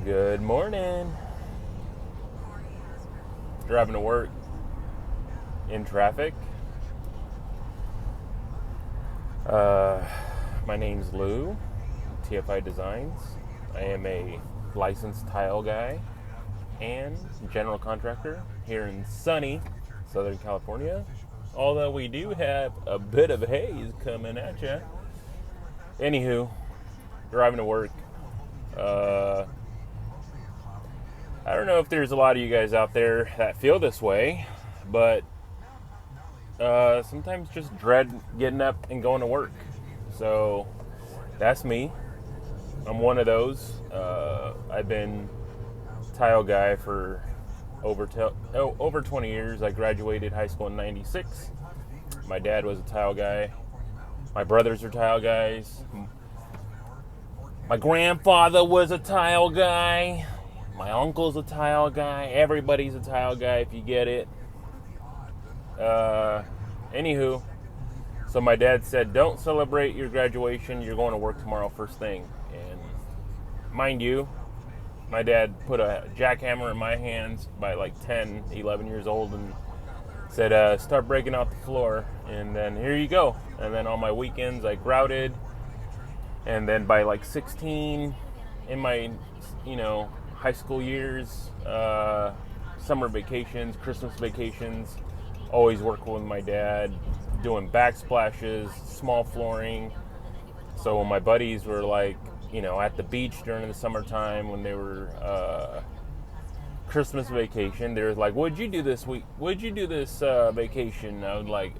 Good morning. Driving to work in traffic. Uh, my name's Lou, TFI Designs. I am a licensed tile guy and general contractor here in sunny Southern California. Although we do have a bit of haze coming at you. Anywho, driving to work. I don't know if there's a lot of you guys out there that feel this way, but sometimes just dread getting up and going to work. So that's me. I'm one of those. I've been tile guy for over 20 years. I graduated high school in '96. My dad was a tile guy. My brothers are tile guys. My grandfather was a tile guy. My uncle's a tile guy. Everybody's a tile guy if you get it. Anywho, so my dad said, don't celebrate your graduation. You're going to work tomorrow first thing. And mind you, my dad put a jackhammer in my hands by like 10, 11 years old and said, start breaking out the floor. And then here you go. And then on my weekends, I grouted. And then by like 16, in my, high school years, summer vacations, Christmas vacations, always working with my dad, doing backsplashes, small flooring. So when my buddies were like, at the beach during the summertime when they were Christmas vacation, they were like, what'd you do this week? What'd you do this vacation? I was like,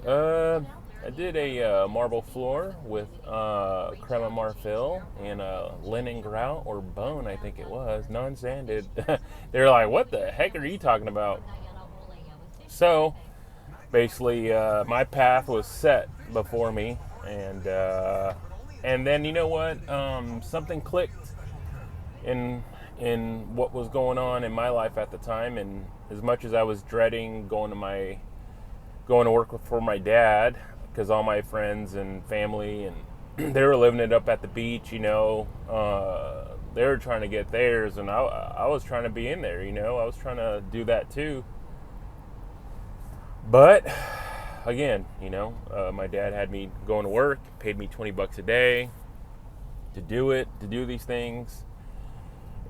I did a marble floor with creme de marfil and a linen grout or bone, I think it was, non-sanded. They're like, what the heck are you talking about? So basically, my path was set before me, and then you know what? Something clicked in what was going on in my life at the time, and as much as I was dreading going to work for my dad, because all my friends and family and they were living it up at the beach, they were trying to get theirs, and I was trying to be in there, I was trying to do that too. But again, my dad had me going to work, paid me $20 a day to do these things.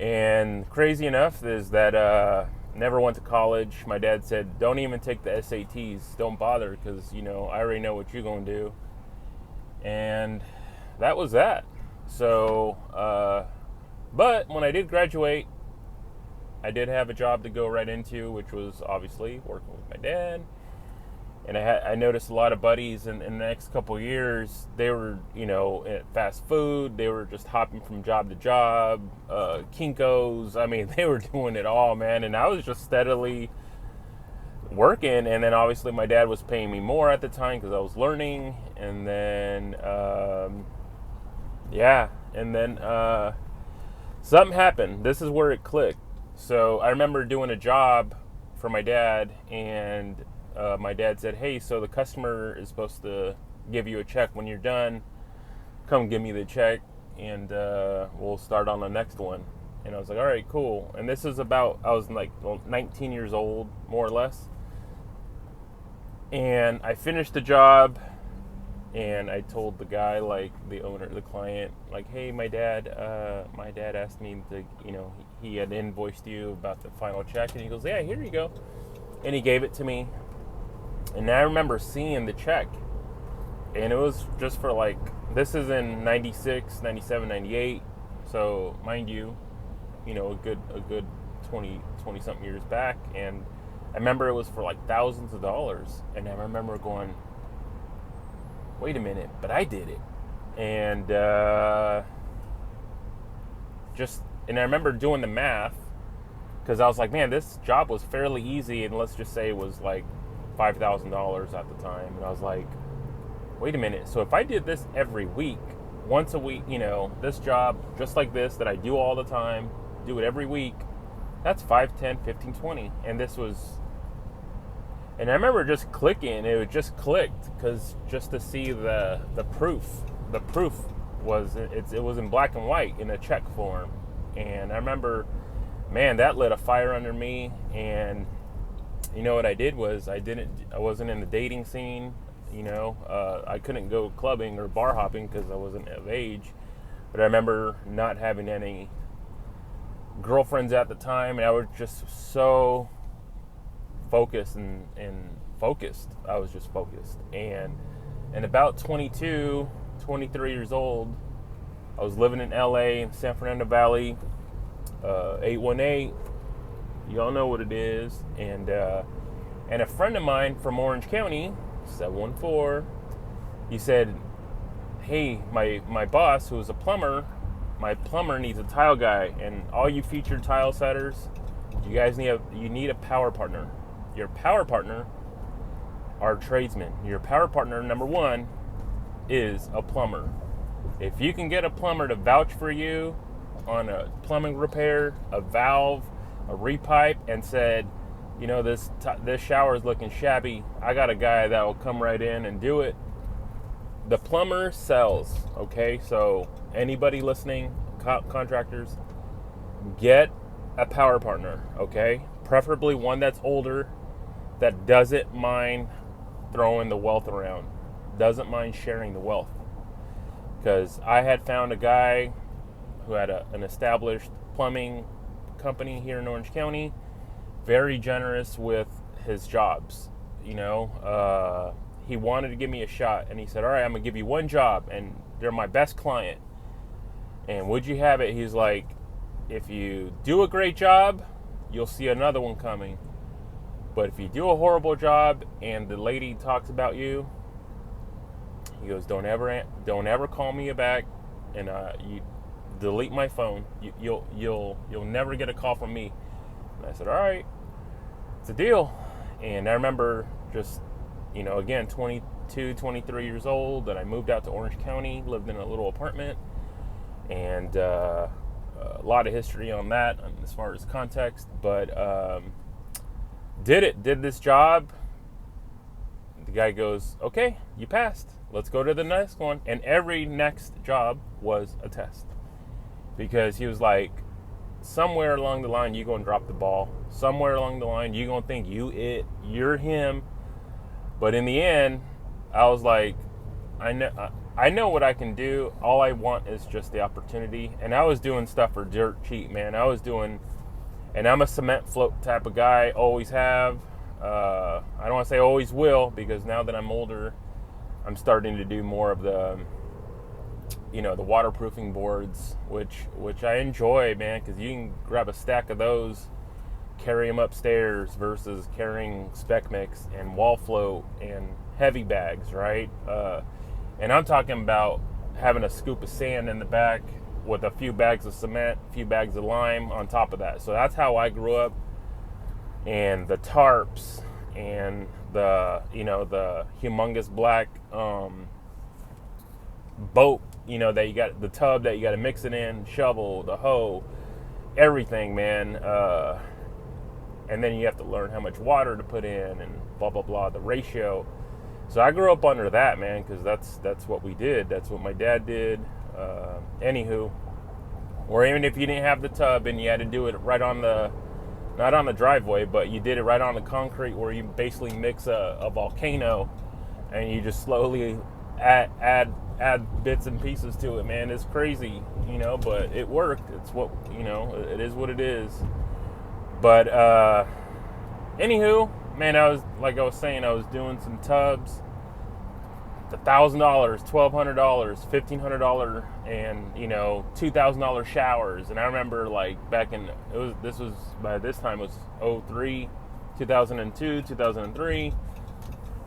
And crazy enough is that never went to college. My dad said, don't even take the SATs. Don't bother because, I already know what you're going to do. And that was that. So, but when I did graduate, I did have a job to go right into, which was obviously working with my dad. And I noticed a lot of buddies in the next couple of years, they were, at fast food. They were just hopping from job to job, Kinko's. I mean, they were doing it all, man. And I was just steadily working. And then obviously my dad was paying me more at the time because I was learning. And then, And then something happened. This is where it clicked. So I remember doing a job for my dad, and my dad said, hey, so the customer is supposed to give you a check when you're done. Come give me the check, and we'll start on the next one. And I was like, all right, cool. And this is I was like 19 years old, more or less. And I finished the job, and I told the guy, like the owner, the client, like, hey, my dad asked me to, he had invoiced you about the final check. And he goes, yeah, here you go. And he gave it to me. And I remember seeing the check, and it was just for like, this is in 96, 97, 98. So mind you, a good 20 something years back. And I remember it was for like thousands of dollars. And I remember going, wait a minute, but I did it. And and I remember doing the math, because I was like, man, this job was fairly easy. And let's just say it was like $5,000 at the time. And I was like, wait a minute. So if I did this every week, once a week, this job just like this that I do all the time, do it every week, that's 5, 10, 15, 20. And I remember just clicking. It just clicked, because just to see the proof was, it was in black and white in a check form. And I remember, man, that lit a fire under me. And you know what I did was I wasn't in the dating scene. I couldn't go clubbing or bar hopping because I wasn't of age. But I remember not having any girlfriends at the time, and I was just so focused and focused. I was just focused. And about 22, 23 years old, I was living in LA, in San Fernando Valley, 818. Y'all know what it is. And a friend of mine from Orange County, 714, he said, hey, my boss, who was a plumber, my plumber needs a tile guy, and all you featured tile setters, you guys need a power partner. Your power partner are tradesmen. Your power partner, number one, is a plumber. If you can get a plumber to vouch for you on a plumbing repair, a valve, a repipe, and said, this shower is looking shabby, I got a guy that will come right in and do it. The plumber sells, okay? So anybody listening, contractors, get a power partner, okay? Preferably one that's older, that doesn't mind throwing the wealth around, doesn't mind sharing the wealth. Because I had found a guy who had an established plumbing company here in Orange County, very generous with his jobs, he wanted to give me a shot, and he said, all right, I'm going to give you one job, and they're my best client. And would you have it? He's like, if you do a great job, you'll see another one coming. But if you do a horrible job and the lady talks about you, he goes, don't ever call me back, and you delete my phone. You'll never get a call from me. And I said, all right, it's a deal. And I remember just, again, 22, 23 years old, and I moved out to Orange County, lived in a little apartment, and a lot of history on that as far as context, but did this job. The guy goes, okay, you passed. Let's go to the next one. And every next job was a test, because he was like, somewhere along the line, you're going to drop the ball. Somewhere along the line, you're going to think you're him. But in the end, I was like, I know what I can do. All I want is just the opportunity. And I was doing stuff for dirt cheap, man. And I'm a cement float type of guy, always have. I don't want to say always will, because now that I'm older, I'm starting to do more of the, the waterproofing boards, which I enjoy, man, because you can grab a stack of those, carry them upstairs versus carrying spec mix and wall float and heavy bags, right? And I'm talking about having a scoop of sand in the back with a few bags of cement, a few bags of lime on top of that. So that's how I grew up. And the tarps and the humongous black boat, that you got, the tub that you got to mix it in, shovel, the hoe, everything, man. And then you have to learn how much water to put in and blah, blah, blah, the ratio. So I grew up under that, man, because that's what we did. That's what my dad did. Anywho, or even if you didn't have the tub and you had to do it right on not on the driveway, but you did it right on the concrete, where you basically mix a volcano and you just slowly add bits and pieces to it, man. It's crazy, but it worked. It's what, it is what it is. But anywho, man, I was saying, I was doing some tubs, $1,000, $1,200, $1,500, and $2,000 showers. And I remember, like, by this time it was 03, 2002, 2003.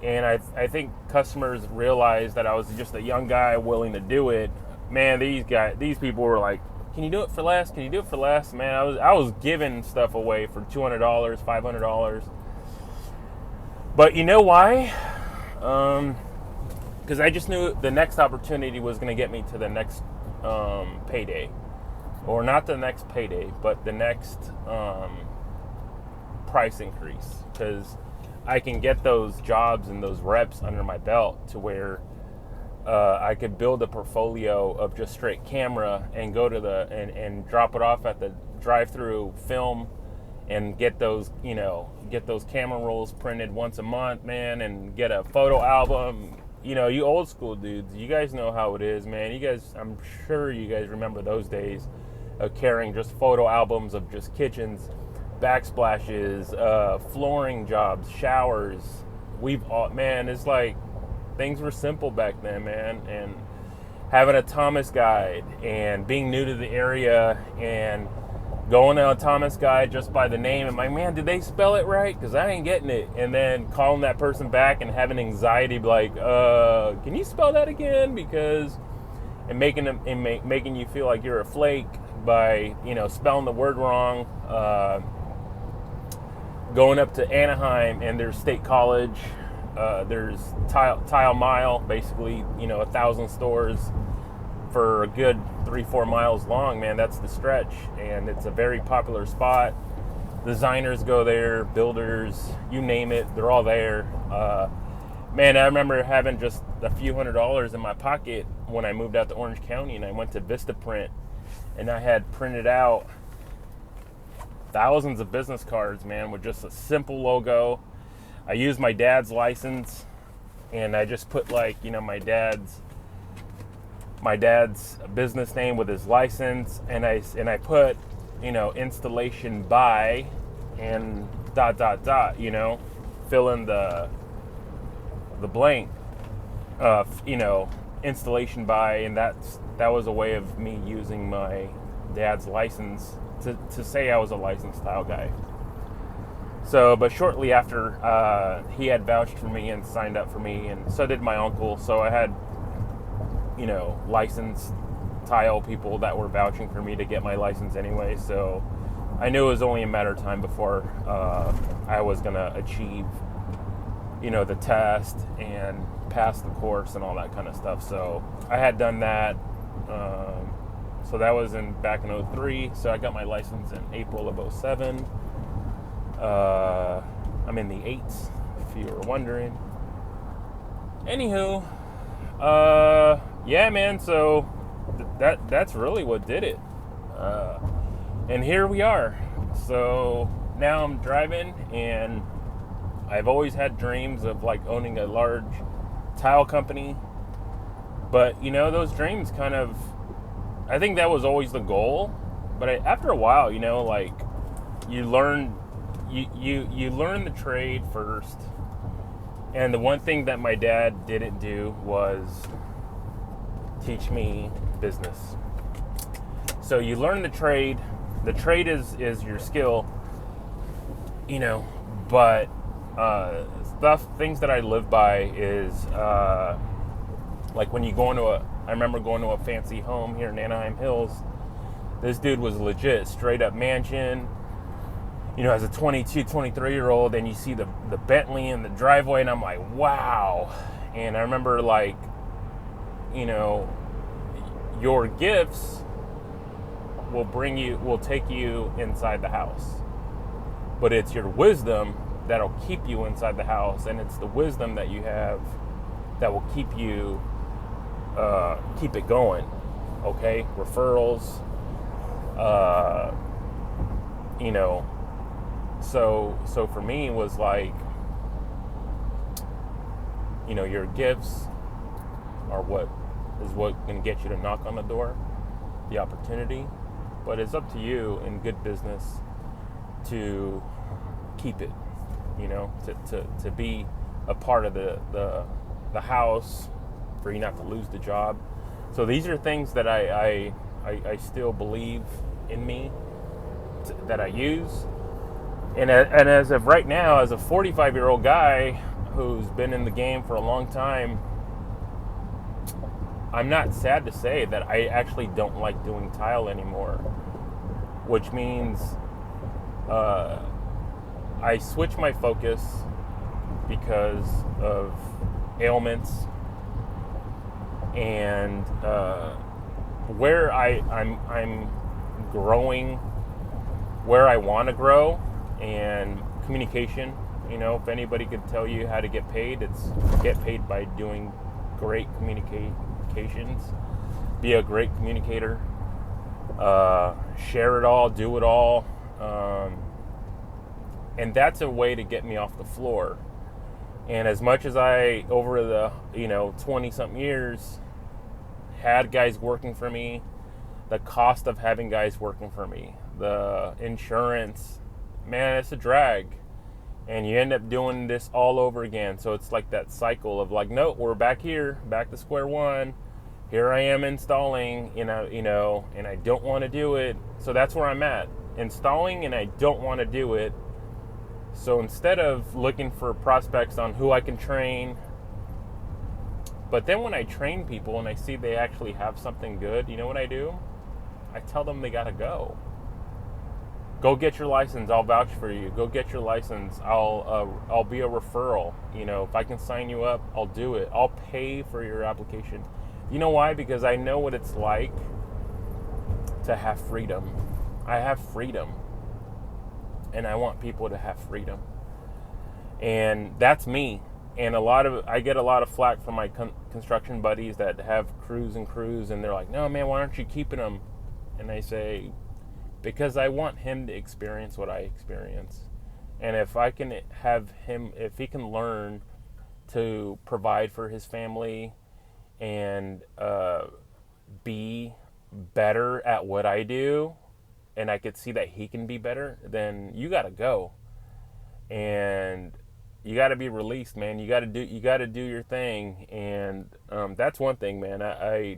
And I think customers realized that I was just a young guy willing to do it. Man, these people were like, can you do it for less? Can you do it for less? Man, I was giving stuff away for $200, $500. But you know why? Because I just knew the next opportunity was going to get me to the next payday. Or not the next payday, but the next price increase. Because I can get those jobs and those reps under my belt to where I could build a portfolio of just straight camera and go to and drop it off at the drive-through, film, and get those camera rolls printed once a month, man, and get a photo album. You old school dudes, you guys know how it is, man. I'm sure you guys remember those days of carrying just photo albums of just kitchens, backsplashes, flooring jobs, showers. It's like things were simple back then, man. And having a Thomas guide and being new to the area and going to a Thomas guide just by the name, and like, man, did they spell it right? Because I ain't getting it. And then calling that person back and having anxiety, like, can you spell that again? And making you feel like you're a flake by spelling the word wrong. Going up to Anaheim and there's State College. There's Tile Mile, basically 1,000 stores for a good 3-4 miles long, man. That's the stretch, and it's a very popular spot. Designers go there, builders, you name it, they're all there. Man, I remember having just a few $100s in my pocket when I moved out to Orange County, and I went to Vistaprint, and I had printed out thousands of business cards, man, with just a simple logo. I used my dad's license, and I just put my dad's business name with his license, and I put installation by and ... fill in the blank installation by, and that was a way of me using my dad's license to say I was a licensed tile guy. So, but shortly after, he had vouched for me and signed up for me, and so did my uncle. So I had licensed tile people that were vouching for me to get my license anyway. So I knew it was only a matter of time before I was gonna achieve the test and pass the course and all that kind of stuff. So I had done that. So that was back in 03. So I got my license in April of 07. I'm in the 8s, if you were wondering. Anywho, yeah, man, so that's really what did it. And here we are. So now I'm driving, and I've always had dreams of owning a large tile company. But those dreams kind of, I think that was always the goal. But after a while, you learn you learn the trade first. And the one thing that my dad didn't do was teach me business. So you learn the trade. The trade is your skill, but things that I live by is like when you go I remember going to a fancy home here in Anaheim Hills. This dude was legit, straight up mansion, as a 22, 23-year-old, and you see the Bentley in the driveway, and I'm like, wow. And I remember your gifts will take you inside the house. But it's your wisdom that'll keep you inside the house, and it's the wisdom that you have that will keep it going. Okay? Referrals, So for me, it was your gifts are what can get you to knock on the door, the opportunity. But it's up to you in good business to keep it, to be a part of the house, for you not to lose the job. So these are things that I still believe in me, that I use. And as of right now, as a 45-year-old guy who's been in the game for a long time, I'm not sad to say that I actually don't like doing tile anymore, which means I switched my focus because of ailments and where I'm growing, where I want to grow, and communication. If anybody could tell you how to get paid, it's get paid by doing great communications, be a great communicator, share it all, do it all. And that's a way to get me off the floor. And as much as I, over the 20 something years, had guys working for me, the cost of having guys working for me, the insurance, man, it's a drag. And you end up doing this all over again. So it's like that cycle of like, no, we're back here, back to square one. Here I am installing, and I don't want to do it. So that's where I'm at, installing, and I don't want to do it. So instead of looking for prospects on who I can train, but then when I train people and I see they actually have something good, you know what I do? I tell them they got to go. Go get your license. I'll vouch for you. Go get your license. I'll be a referral. If I can sign you up, I'll do it. I'll pay for your application. You know why? Because I know what it's like to have freedom. I have freedom. And I want people to have freedom. And that's me. And I get a lot of flack from my construction buddies that have crews, and they're like, no, man, why aren't you keeping them? And I say, because I want him to experience what I experience. And if I can have him, if he can learn to provide for his family and be better at what I do, and I could see that he can be better, then you got to go. And you got to be released, man. You got to do your thing. And that's one thing, man. I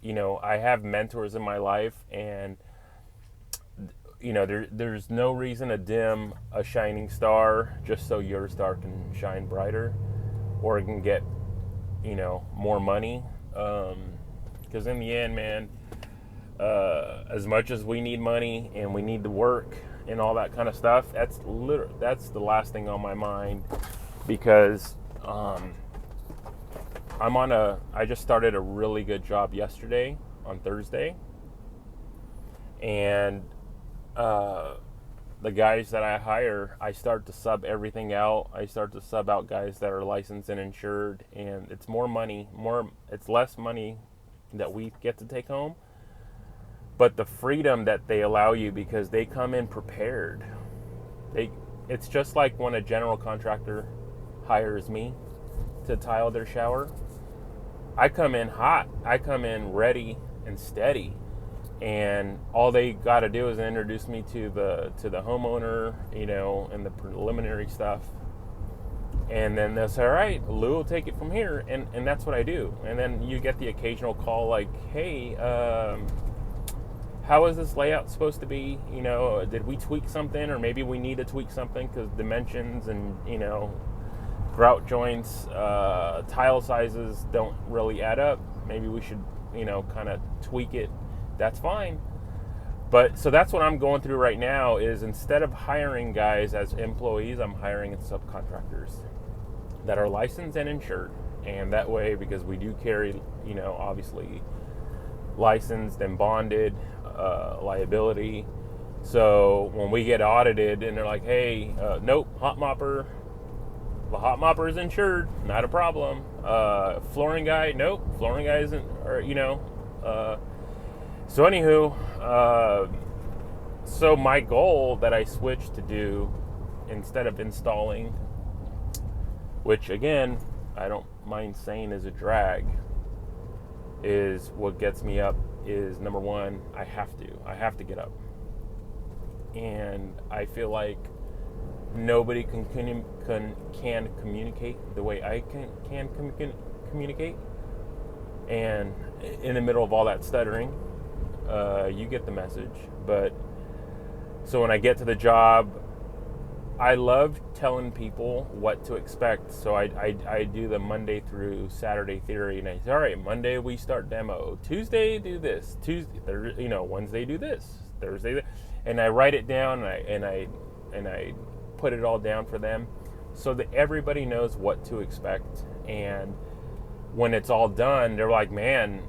have mentors in my life, and there's no reason to dim a shining star just so your star can shine brighter, or it can get, more money. Because in the end, man, as much as we need money and we need to work and all that kind of stuff, that's the last thing on my mind. Because I just started a really good job yesterday on Thursday, and the guys that I hire, I start to sub everything out. I start to sub out guys that are licensed and insured, and it's more money, it's less money that we get to take home, but the freedom that they allow you, because they come in prepared. It's just like when a general contractor hires me to tile their shower. I come in hot. I come in ready and steady. And all they got to do is introduce me to the homeowner, and the preliminary stuff. And then they'll say, all right, Lou will take it from here. And that's what I do. And then you get the occasional call like, hey, how is this layout supposed to be? Did we tweak something? Or maybe we need to tweak something because dimensions and, grout joints, tile sizes don't really add up. Maybe we should, kind of tweak it. That's fine. But so that's what I'm going through right now, is instead of hiring guys as employees, I'm hiring subcontractors that are licensed and insured. And that way, because we do carry, obviously licensed and bonded liability. So when we get audited and they're like, hey, nope, hot mopper, the hot mopper is insured, not a problem. Flooring guy, nope, flooring guy isn't, or, so anywho, so my goal that I switched to do, instead of installing, which again, I don't mind saying is a drag, is what gets me up is, number one, I have to get up. And I feel like nobody can communicate the way I can communicate. And in the middle of all that stuttering, you get the message. But so when I get to the job, I love telling people what to expect. So I do the Monday through Saturday theory, and I say, all right, Monday we start demo, Tuesday do this, Wednesday do this, Thursday, and I write it down, and I put it all down for them, so that everybody knows what to expect. And when it's all done, they're like, man,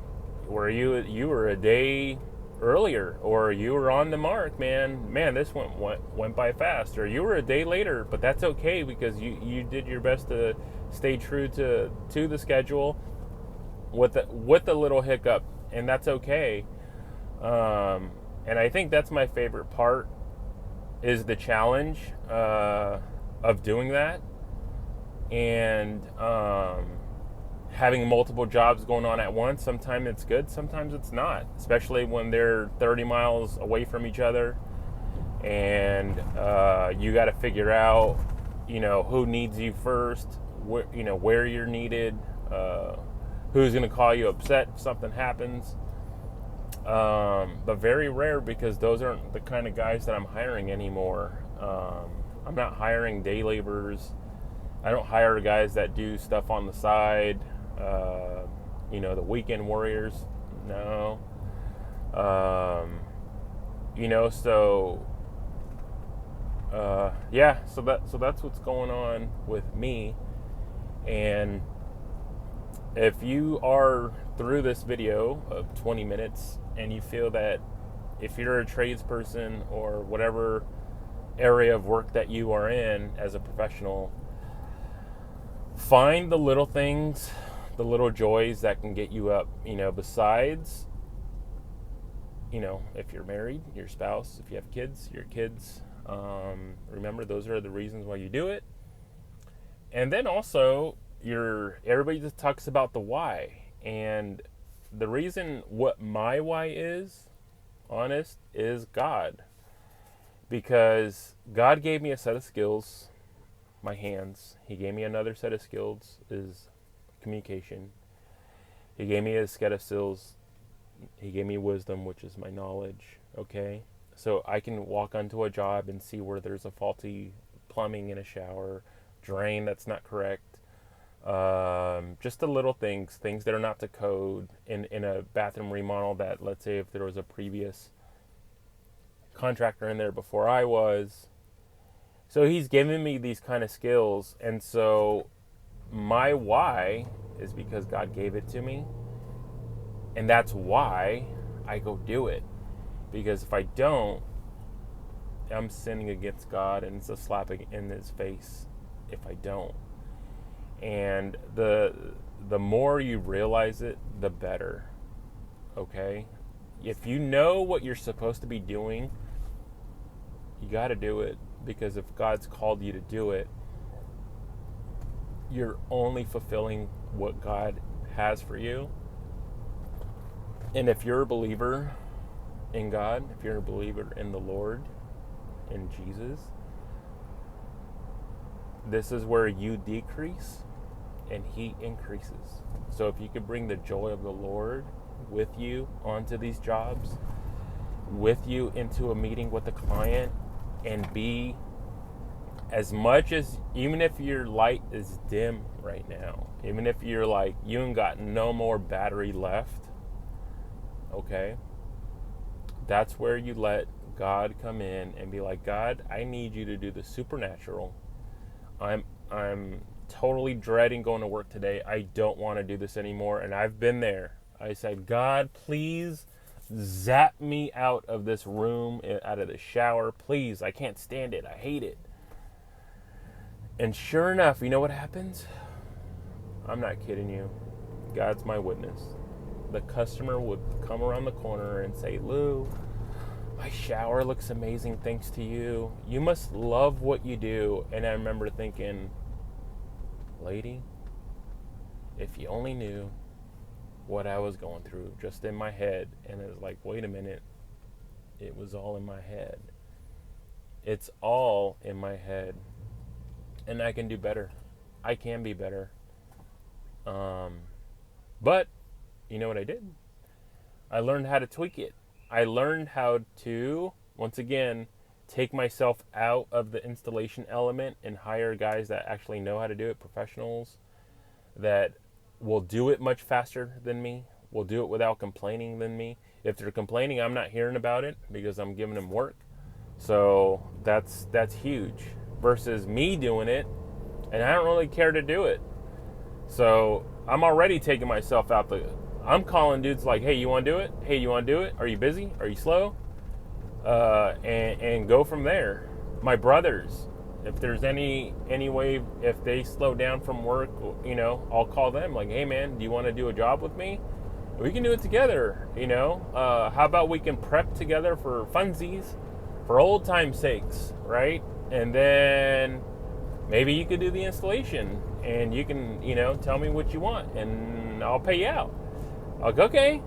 you were a day earlier, or you were on the mark, man, this went by fast, or you were a day later, but that's okay, because you did your best to stay true to the schedule. with a little hiccup, and that's okay. And I think that's my favorite part, is the challenge of doing that, and having multiple jobs going on at once. Sometimes it's good, sometimes it's not, especially when they're 30 miles away from each other, and you got to figure out, who needs you first, where you're needed, who's going to call you upset if something happens. But very rare, because those aren't the kind of guys that I'm hiring anymore. I'm not hiring day laborers. I don't hire guys that do stuff on the side. The weekend warriors. No. So that's what's going on with me. And if you are through this video of 20 minutes and you feel that, if you're a tradesperson or whatever area of work that you are in as a professional, find the little things, the little joys that can get you up, besides, if you're married, your spouse, if you have kids, your kids. Remember, those are the reasons why you do it. And then also, everybody just talks about the why. And the reason what my why is, honest, is God. Because God gave me a set of skills, my hands. He gave me another set of skills, is communication. He gave me a set of skills. He gave me wisdom, which is my knowledge. Okay? So I can walk onto a job and see where there's a faulty plumbing in a shower, drain that's not correct. Just the little things that are not to code in a bathroom remodel, that, let's say, if there was a previous contractor in there before I was. So he's given me these kind of skills, and so my why is because God gave it to me, and that's why I go do it. Because if I don't, I'm sinning against God, and it's a slap in his face if I don't. And the more you realize it, the better. Okay? If you know what you're supposed to be doing, you got to do it. Because if God's called you to do it, you're only fulfilling what God has for you. And if you're a believer in God, if you're a believer in the Lord, in Jesus, this is where you decrease and he increases. So if you could bring the joy of the Lord with you onto these jobs, with you into a meeting with the client, and be as much as, even if your light is dim right now, even if you're like, you ain't got no more battery left, okay, that's where you let God come in and be like, God, I need you to do the supernatural. I'm totally dreading going to work today. I don't want to do this anymore. And I've been there. I said, God, please zap me out of this room, out of the shower. Please, I can't stand it. I hate it. And sure enough, you know what happens? I'm not kidding you. God's my witness. The customer would come around the corner and say, Lou, my shower looks amazing thanks to you. You must love what you do. And I remember thinking, lady, if you only knew what I was going through just in my head. And it was like, wait a minute. It was all in my head. It's all in my head. And I can do better. I can be better. But you know what I did? I learned how to tweak it. I learned how to, once again, take myself out of the installation element and hire guys that actually know how to do it, professionals that will do it much faster than me, will do it without complaining than me. If they're complaining, I'm not hearing about it because I'm giving them work. So that's huge versus me doing it, and I don't really care to do it. So I'm already taking myself out I'm calling dudes like, hey, you want to do it? Hey, you want to do it? Are you busy? Are you slow? And go from there. My brothers, If there's any way, if they slow down from work, I'll call them like, hey man, do you want to do a job with me? We can do it together. How about we can prep together for funsies, for old time's sakes, right? And then maybe you could do the installation, and you can, tell me what you want, and I'll pay you out. Like, okay,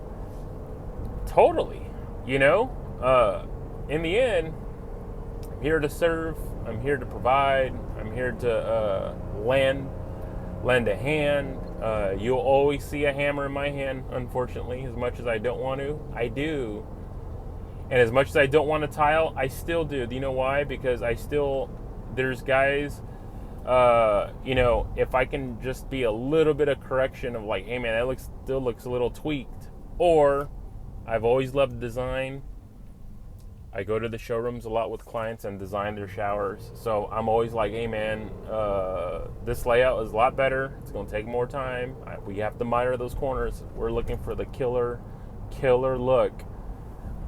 totally. In the end, I'm here to serve. I'm here to provide. I'm here to lend a hand. You'll always see a hammer in my hand, unfortunately. As much as I don't want to, I do. And as much as I don't want to tile, I still do. Do you know why? Because there's guys, if I can just be a little bit of correction of like, hey man, that still looks a little tweaked. Or I've always loved design. I go to the showrooms a lot with clients and design their showers. So I'm always like, hey man, this layout is a lot better. It's going to take more time. We have to miter those corners. We're looking for the killer look.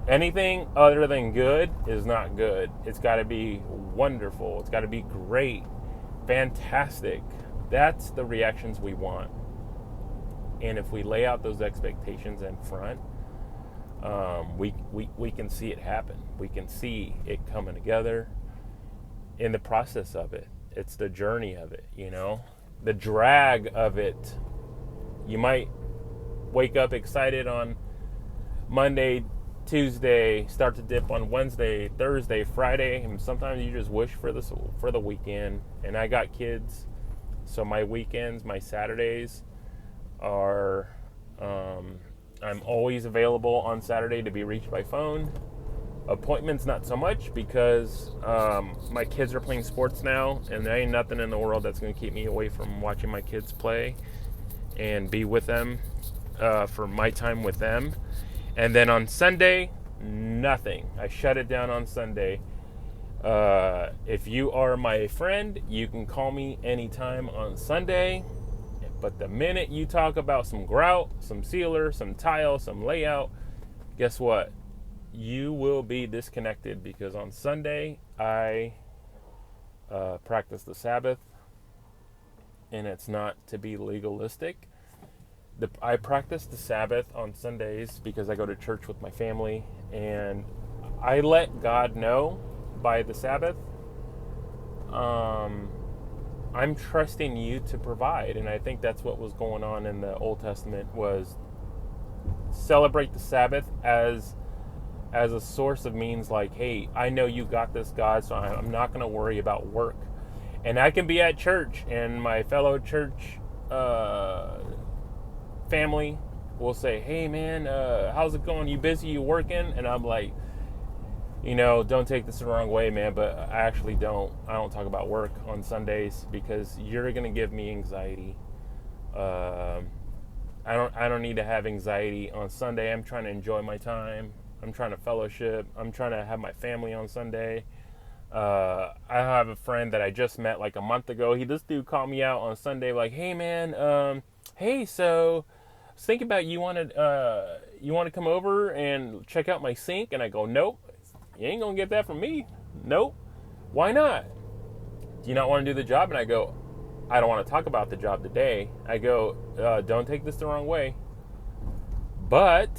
Anything other than good is not good. It's got to be wonderful. It's got to be great, fantastic. That's the reactions we want. And if we lay out those expectations in front, we can see it happen. We can see it coming together in the process of it. It's the journey of it, the drag of it. You might wake up excited on Monday, Tuesday, start to dip on Wednesday, Thursday, Friday, and sometimes you just wish for the weekend. And I got kids, so my weekends, my Saturdays are I'm always available on Saturday to be reached by phone. Appointments, not so much, because my kids are playing sports now, and there ain't nothing in the world that's going to keep me away from watching my kids play and be with them for my time with them. And then on Sunday, nothing. I shut it down on Sunday. If you are my friend, you can call me anytime on Sunday. But the minute you talk about some grout, some sealer, some tile, some layout, guess what? You will be disconnected, because on Sunday I practice the Sabbath, and it's not to be legalistic. I practice the Sabbath on Sundays because I go to church with my family, and I let God know by the Sabbath, I'm trusting you to provide. And I think that's what was going on in the Old Testament, was celebrate the Sabbath as a source of means, like, hey, I know you got this, God, so I'm not going to worry about work. And I can be at church, and my fellow church family will say, hey man, how's it going? You busy? You working? And I'm like, don't take this the wrong way, man, but I actually don't talk about work on Sundays, because you're going to give me anxiety. I don't need to have anxiety on Sunday. I'm trying to enjoy my time. I'm trying to fellowship. I'm trying to have my family on Sunday. I have a friend that I just met like a month ago. This dude called me out on Sunday like, hey man, hey, so I was thinking about you want to come over and check out my sink? And I go, nope, you ain't gonna get that from me. Nope. Why not? Do you not want to do the job? And I go, I don't want to talk about the job today. I go, don't take this the wrong way, but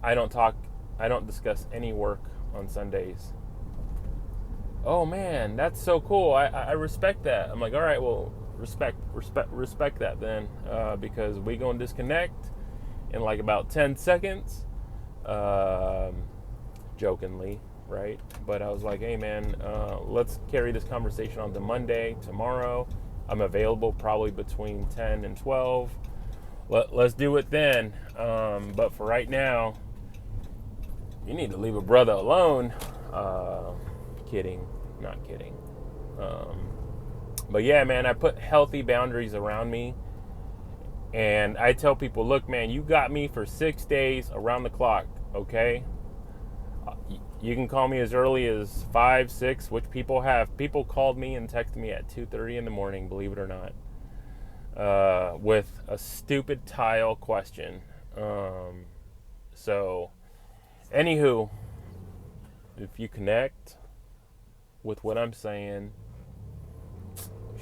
I don't discuss any work on Sundays. Oh man, that's so cool. I respect that. I'm like, all right, well, respect that then, because we gonna disconnect in like about 10 seconds, jokingly, right? But I was like, hey man, let's carry this conversation on to Monday, tomorrow. I'm available probably between 10 and 12. Let's do it then. But for right now, you need to leave a brother alone. Kidding, not kidding. But yeah, man, I put healthy boundaries around me. And I tell people, look, man, you got me for 6 days around the clock, okay? You can call me as early as 5, 6, which people have. People called me and texted me at 2:30 in the morning, believe it or not, with a stupid tile question. So, anywho, if you connect with what I'm saying,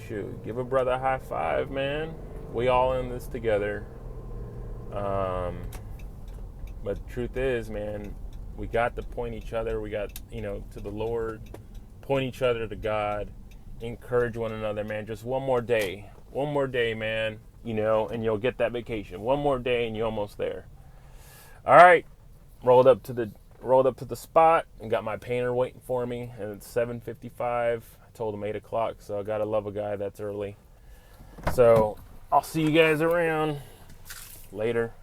shoot, give a brother a high five, man. We all in this together. But the truth is, man, we got to point each other. We got, to the Lord, point each other to God, encourage one another, man. Just one more day, man, and you'll get that vacation. One more day and you're almost there. All right, rolled up to the spot and got my painter waiting for me, and it's 7:55. I told him 8 o'clock, so I gotta love a guy that's early. So I'll see you guys around later.